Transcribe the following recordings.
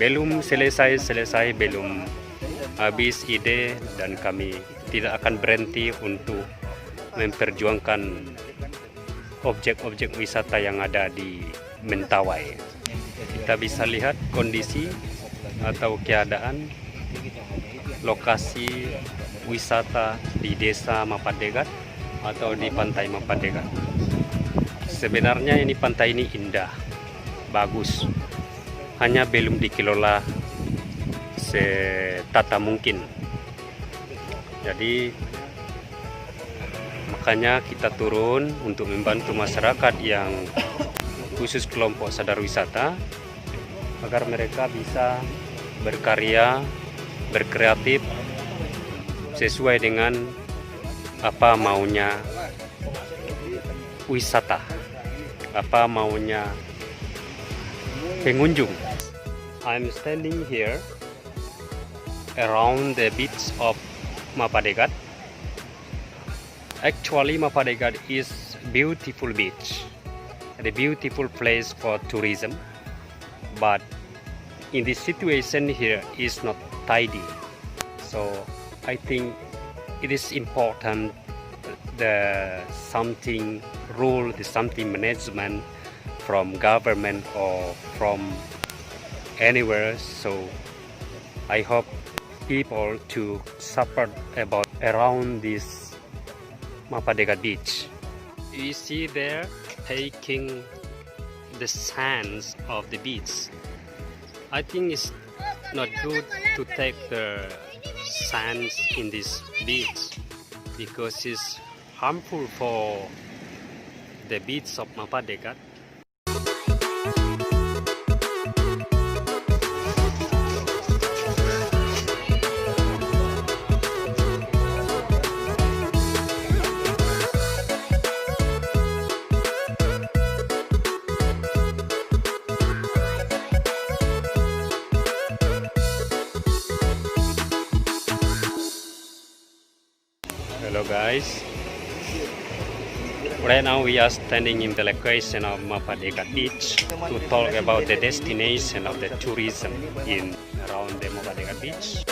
belum selesai, belum habis ide, dan kami tidak akan berhenti untuk memperjuangkan objek-objek wisata yang ada di Mentawai. Kita bisa lihat kondisi atau keadaan lokasi wisata di desa Mapadegat atau di pantai Mapadegat. Sebenarnya ini pantai ini indah, bagus, hanya belum dikelola setata mungkin. Jadi makanya kita turun untuk membantu masyarakat yang khusus kelompok sadar wisata agar mereka bisa berkarya, berkreatif sesuai dengan apa maunya wisata, apa maunya pengunjung. I'm standing here around the beach of Mapadegat. Actually, Mapadegat is beautiful beach, a beautiful place for tourism, but in this situation here is not tidy. So I think it is important the something rule, the something management from government or from anywhere. So I hope people to support about around this Mapadegat beach. You see there taking the sands of the beach. I think it's not good to take the sands in this beach because it's harmful for the beach of Mapadegat. Hello guys, right now we are standing in the location of Mapadegat beach to talk about the destination of the tourism in around the Mapadegat beach.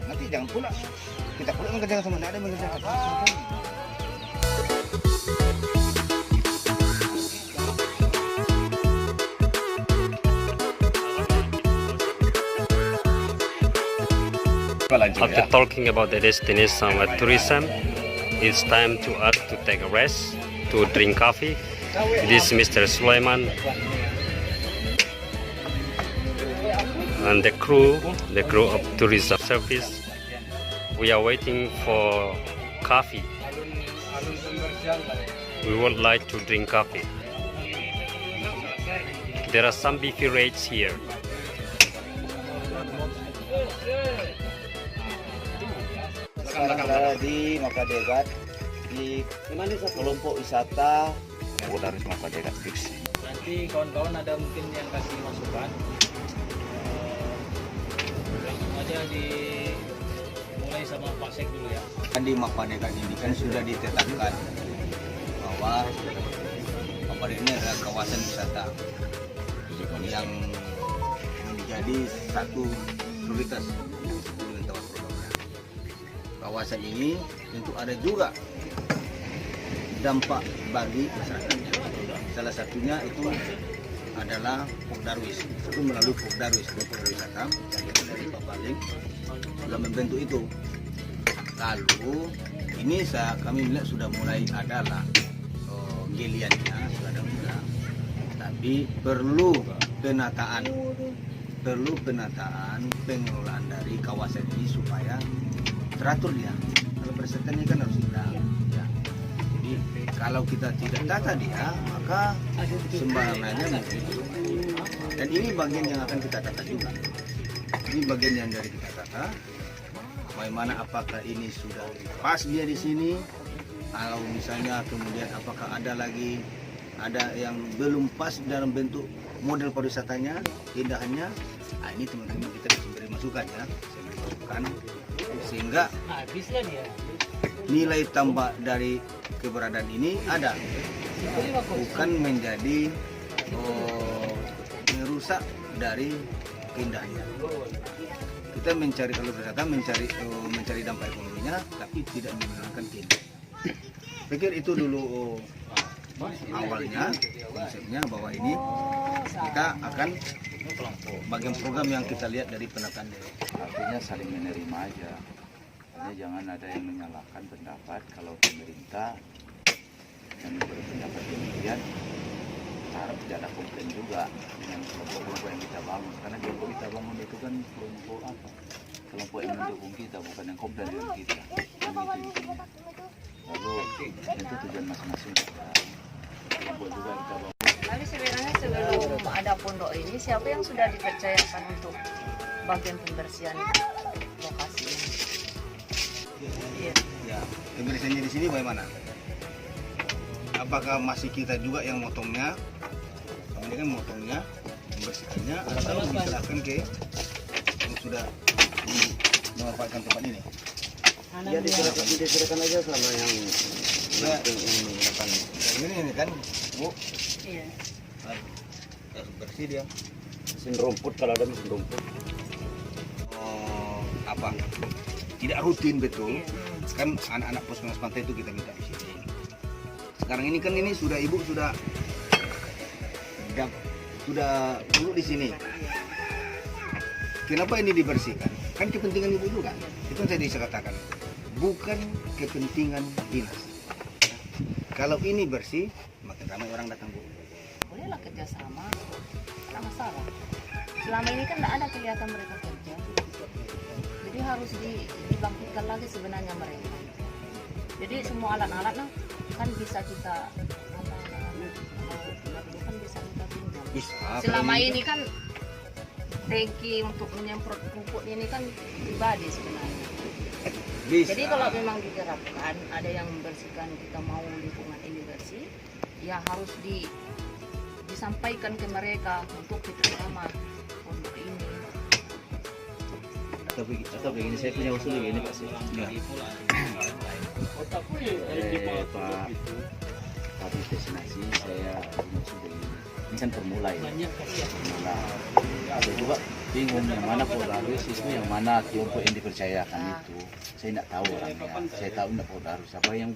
Nanti jangan pula kita pula mengerjakan sama ada mengerjakan. After talking about the destination of tourism, it's time to us to take a rest, to drink coffee. This is Mr. Sulaiman and the crew of tourism service. We are waiting for coffee. We would like to drink coffee. There are some beverages here. Kita di Mapadegat di kelompok wisata Bodaris Mapadegat Beach. Nanti kawan-kawan ada mungkin yang kasih masukan, langsung aja dimulai sama Pak Sek dulu ya. Di Mapadegat ini kan sudah ditetapkan bahwa Mapadegat ini adalah kawasan wisata yang menjadi satu prioritas dengan programnya. Kawasan ini tentu ada juga dampak bagi masyarakatnya. Salah satunya itu adalah Pokdarwis. Itu melalui Pokdarwis, wisata dari Pak Baling sudah membentuk itu. Lalu ini kami melihat sudah mulai adalah geliannya sudah ada mulai, tapi perlu penataan pengelolaan dari kawasan ini supaya teratur dia. Kalau persetannya kan harus hilang. Ya. Jadi kalau kita tidak tata dia, maka sembarangannya mungkin. Dan ini bagian yang akan kita tata juga. Ini bagian yang dari kita tata. bagaimana apakah ini sudah pas dia di sini, kalau misalnya kemudian apakah ada yang belum pas dalam bentuk model pariwisatanya, keindahannya. Nah, ini teman-teman kita bisa beri masukan ya, sehingga Habislah dia. nilai tambah dari keberadaan ini ada, bukan menjadi merusak dari keindahannya. Kita mencari, kalau wisata mencari dampak ekonominya, tapi tidak menghilangkan keindahan. Pikir itu dulu awalnya, konsepnya bahwa ini kita akan bagian program yang kita lihat dari penataan daerah. Artinya saling menerima aja. Artinya jangan ada yang menyalahkan pendapat kalau pemerintah yang berpendapat demikian. Harap tidak ada komplain juga dengan kelompok-kelompok yang kita bangun, karena kelompok kita bangun itu kan kelompok apa? Kelompok yang mendukung kita, bukan yang komplain dengan kita. Intinya. Lalu itu tujuan masing-masing kita. Kelompok juga kita bangun. Tapi sebenarnya sebelum ada pondok ini, siapa yang sudah dipercayakan untuk bagian pembersihan lokasi ini? Iya. Ya, pembersihannya di sini bagaimana? Apakah masih kita juga yang motongnya? Ini kan motongnya, membersihkannya, atau diserahkan ke yang sudah memanfaatkan tempat ini? Ya diserahkan aja sama yang menggunakan. Ini kan, Bu, Iya. bersih dia. Mesin rumput, kalau ada mesin rumput. Apa? Tidak rutin betul. Kan anak-anak Puskesmas Pantai itu kita minta di sini. Sekarang ini kan sudah ibu sudah duduk di sini. Kenapa ini dibersihkan? Kan kepentingan ibu juga. Itu yang saya bisa katakan. Bukan kepentingan dinas. Kalau ini bersih, makin ramai orang datang, Bu. Bolehlah kerjasama, tidak masalah. Selama ini kan tidak ada kelihatan mereka kerja. Jadi harus dibangkitkan lagi sebenarnya mereka. Jadi semua alat-alat kan bisa kita kan bisa kita pinjam. Selama ini kan tangki untuk menyemprot pupuk ini kan pribadi sebenarnya. Bisa. Jadi kalau memang diterapkan ada yang membersihkan, kita mau lingkungan ini bersih, ya harus disampaikan ke mereka untuk kerjasama untuk ini. Atau begini, saya punya usul begini Pak Sih. Ya. Pak Habib destinasi, saya punya usul begini. Ini kan permula ya. Permula. Saya juga bingung yang mana Poldarus itu, yang mana kelompok yang dipercayakan itu. Saya tidak tahu orangnya. Saya tahu tidak Poldarus. Siapa yang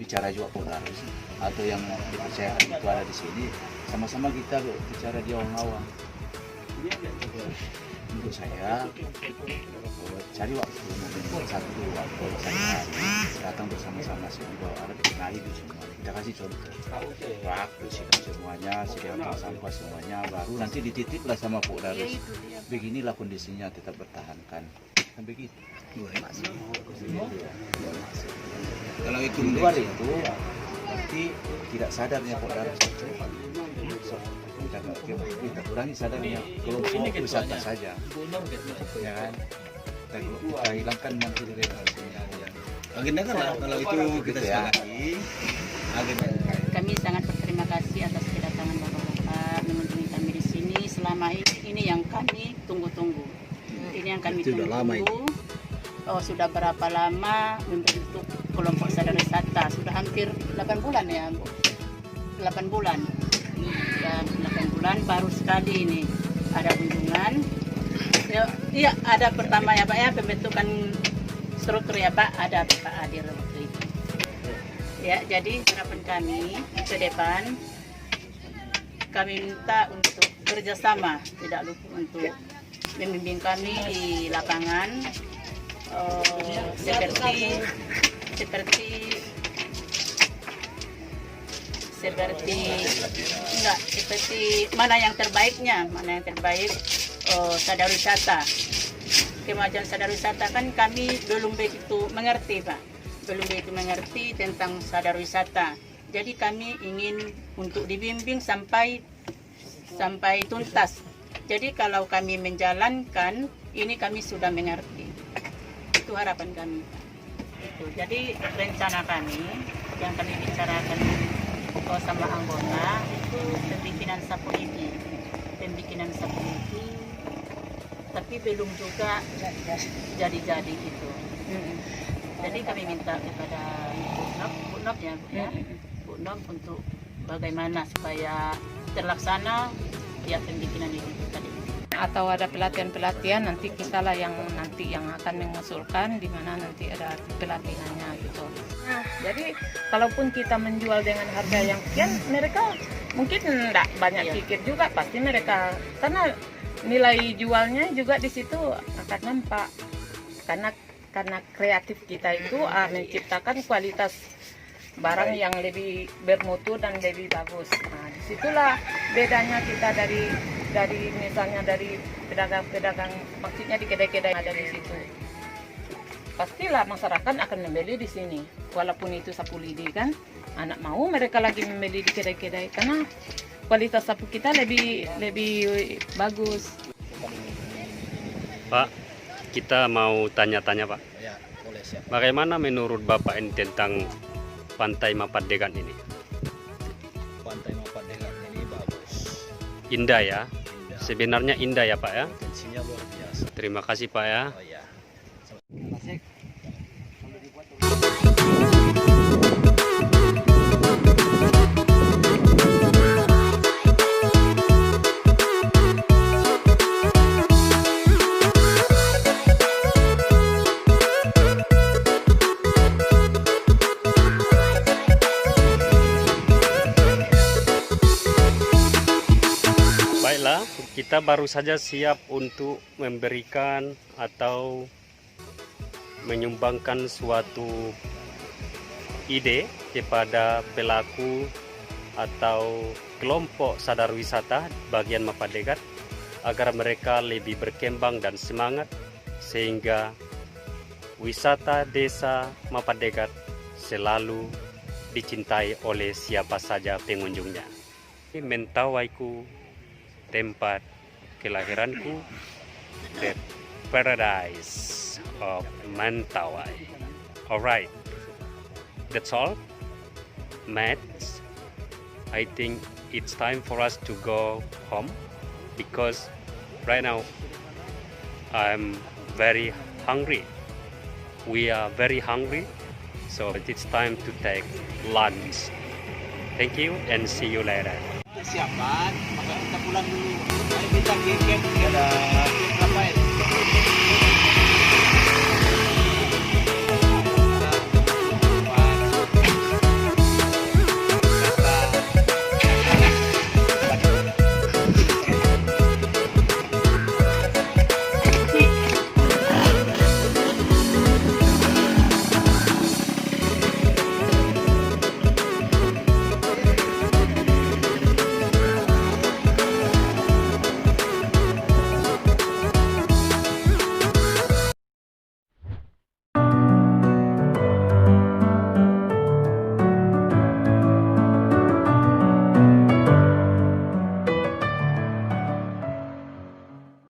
bicara juga Poldarus atau yang dipercayakan itu ada di sini. Sama-sama kita bicara di awang-awang. Untuk saya cari waktu mungkin satu waktu saya datang bersama-sama semua ada kenali itu semua, kita kasih contoh waktu sikat semuanya, sikat sampah semuanya, baru nanti dititiplah sama Pak Darus. Beginilah kondisinya, tetap bertahankan kan begitu. Kalau itu Di luar itu berarti tidak sadarnya Pak Darus itu. Kita kurangi sadarnya kelompok wisata saja, ya kan? Kita hilangkan nanti regulasinya. agenda kan lah, kalau itu kita sepakati. Agenda. Kami sangat berterima kasih atas kedatangan Bapak-bapak mengunjungi kami di sini. Selama ini yang kami tunggu-tunggu. Ini yang kami tunggu. Oh, sudah berapa lama membentuk kelompok sadar wisata? Sudah hampir 8 bulan ya, Bu. 8 bulan. Ya, 8 bulan baru sekali ini ada kunjungan. Iya, ada pertama ya Pak ya, pembentukan struktur ya Pak, ada Pak Adir waktu itu. Ya, jadi harapan kami ke depan, kami minta untuk kerjasama, tidak lupa untuk membimbing kami di lapangan, seperti mana yang terbaiknya, mana yang terbaik sadar wisata. Kemajuan sadar wisata kan kami belum begitu mengerti Pak, belum begitu mengerti tentang sadar wisata. Jadi kami ingin untuk dibimbing sampai tuntas. Jadi kalau kami menjalankan ini kami sudah mengerti. Itu harapan kami. Itu. Jadi rencana kami yang kami bicarakan sama anggota itu pembikinan sapuliti, tapi belum juga jadi gitu. Jadi kami minta kepada Bu Nop ya, Bu Nop untuk bagaimana supaya terlaksana ya pembikinan itu tadi. Atau ada pelatihan-pelatihan, nanti kita lah yang akan mengusulkan di mana nanti ada pelatihannya gitu. Nah, jadi kalaupun kita menjual dengan harga yang sekian, mereka mungkin enggak banyak pikir juga, pasti mereka karena nilai jualnya juga di situ akan nampak. Karena kreatif kita itu menciptakan kualitas barang yang lebih bermutu dan lebih bagus. Nah, disitulah bedanya kita dari misalnya dari pedagang-pedagang, maksudnya di kedai-kedai yang ada di situ. Pastilah masyarakat akan membeli di sini, walaupun itu sapu lidi kan. Anak mau mereka lagi membeli di kedai-kedai karena kualitas sapu kita lebih bagus. Pak, kita mau tanya-tanya Pak. Ya, boleh siap. Bagaimana menurut Bapak ini tentang Pantai Mapadegan ini? Pantai Mapadegan ini bagus. Indah ya? Indah. Sebenarnya indah ya Pak ya? Potensinya luar biasa. Terima kasih Pak ya. Oh ya. Baiklah, kita baru saja siap untuk memberikan atau menyumbangkan suatu ide kepada pelaku atau kelompok sadar wisata bagian Mapadegat agar mereka lebih berkembang dan semangat sehingga wisata desa Mapadegat selalu dicintai oleh siapa saja pengunjungnya. Mentawaiku, tempat kelahiranku, the paradise of Mentawai. Alright, that's all. Mates, I think it's time for us to go home because right now I'm very hungry. We are very hungry, so it's time to take lunch. Thank you and see you later. Persiapan, maka kita pulang dulu. Mari kita gigit, ada